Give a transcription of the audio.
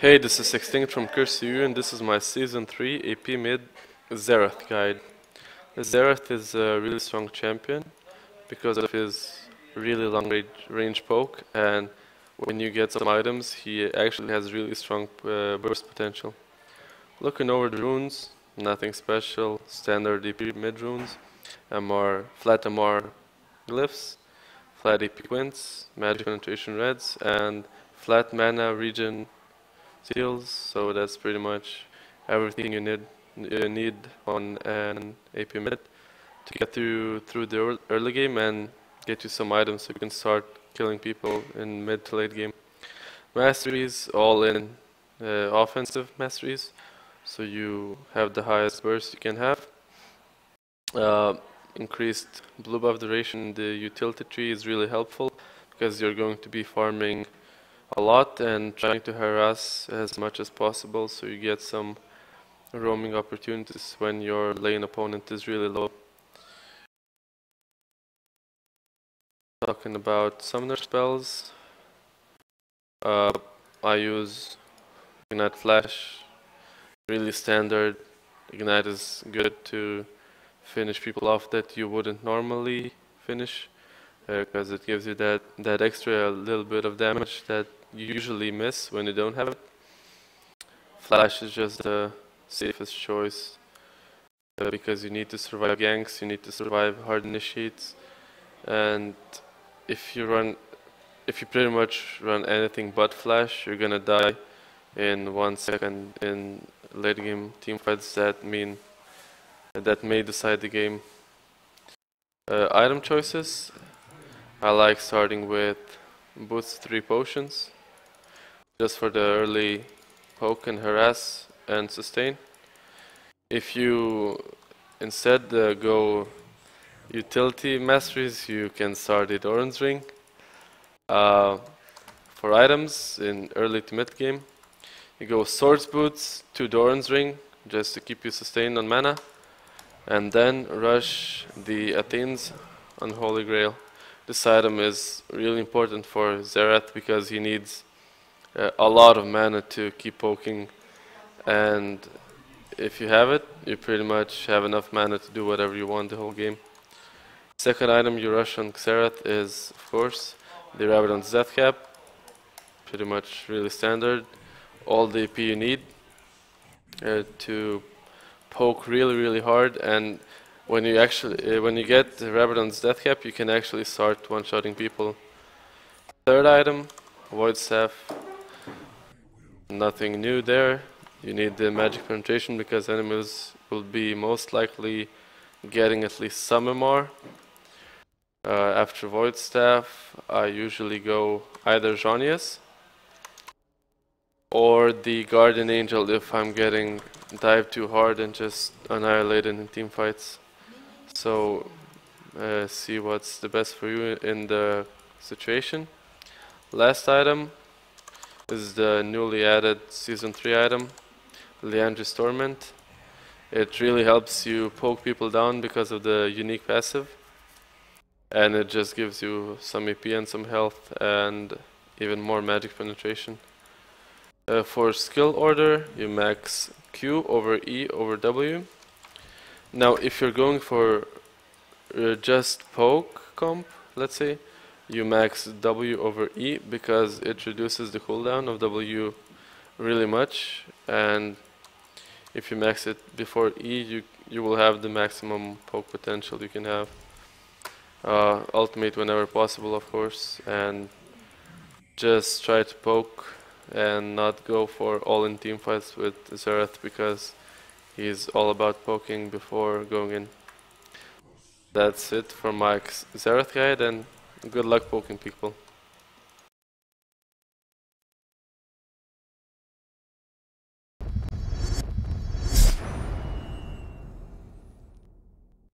Hey, this is Extinkt from Curse.eu and this is my Season 3 AP Mid Xerath guide. The Xerath is a really strong champion because of his really long range poke, and when you get some items he actually has really strong burst potential. Looking over the runes, nothing special, standard AP mid runes, flat MR glyphs, flat AP quints, magic penetration reds, and flat mana regen seals, so that's pretty much everything you need on an AP mid to get through the early game and get you some items so you can start killing people in mid to late game. Masteries, all in offensive masteries, so you have the highest burst you can have. Increased blue buff duration in the utility tree is really helpful because you're going to be farming a lot and trying to harass as much as possible so you get some roaming opportunities when your lane opponent is really low. Talking about summoner spells, I use Ignite Flash, really standard. Ignite is good to finish people off that you wouldn't normally finish because it gives you that extra little bit of damage that you usually miss when you don't have it. Flash is just the safest choice because you need to survive ganks, you need to survive hard initiates, and if you pretty much run anything but Flash, you're gonna die in 1 second in late game teamfights that may decide the game. Item choices, I like starting with Boots 3 potions, just for the early poke and harass and sustain. If you instead go utility masteries, you can start the Doran's Ring. For items in early to mid game, you go Swords Boots to Doran's Ring, just to keep you sustained on mana, and then rush the Athene's Unholy Grail. This item is really important for Xerath because he needs a lot of mana to keep poking, and if you have it, you pretty much have enough mana to do whatever you want the whole game. Second item you rush on Xerath is, of course, the Rabadon's Death Cap. Pretty much really standard. All the AP you need to poke really hard, and when you get the Rabadon's Death Cap, you can actually start one-shotting people. Third item, Void Staff. Nothing new there. You need the magic penetration because enemies will be most likely getting at least some MR. After Void Staff, I usually go either Jonius or the Guardian Angel if I'm getting dived too hard and just annihilated in team fights. So see what's the best for you in the situation. Last item is the newly added Season 3 item, Leandri's Torment. It really helps you poke people down because of the unique passive, and it just gives you some AP and some health and even more magic penetration. For skill order, you max Q over E over W. Now if you're going for just poke comp, let's say, you max W over E because it reduces the cooldown of W really much, and if you max it before E, you will have the maximum poke potential you can have. Ultimate whenever possible, of course, and just try to poke and not go for all-in team fights with Xerath because he's all about poking before going in. That's it for my Xerath guide, and good luck poking people.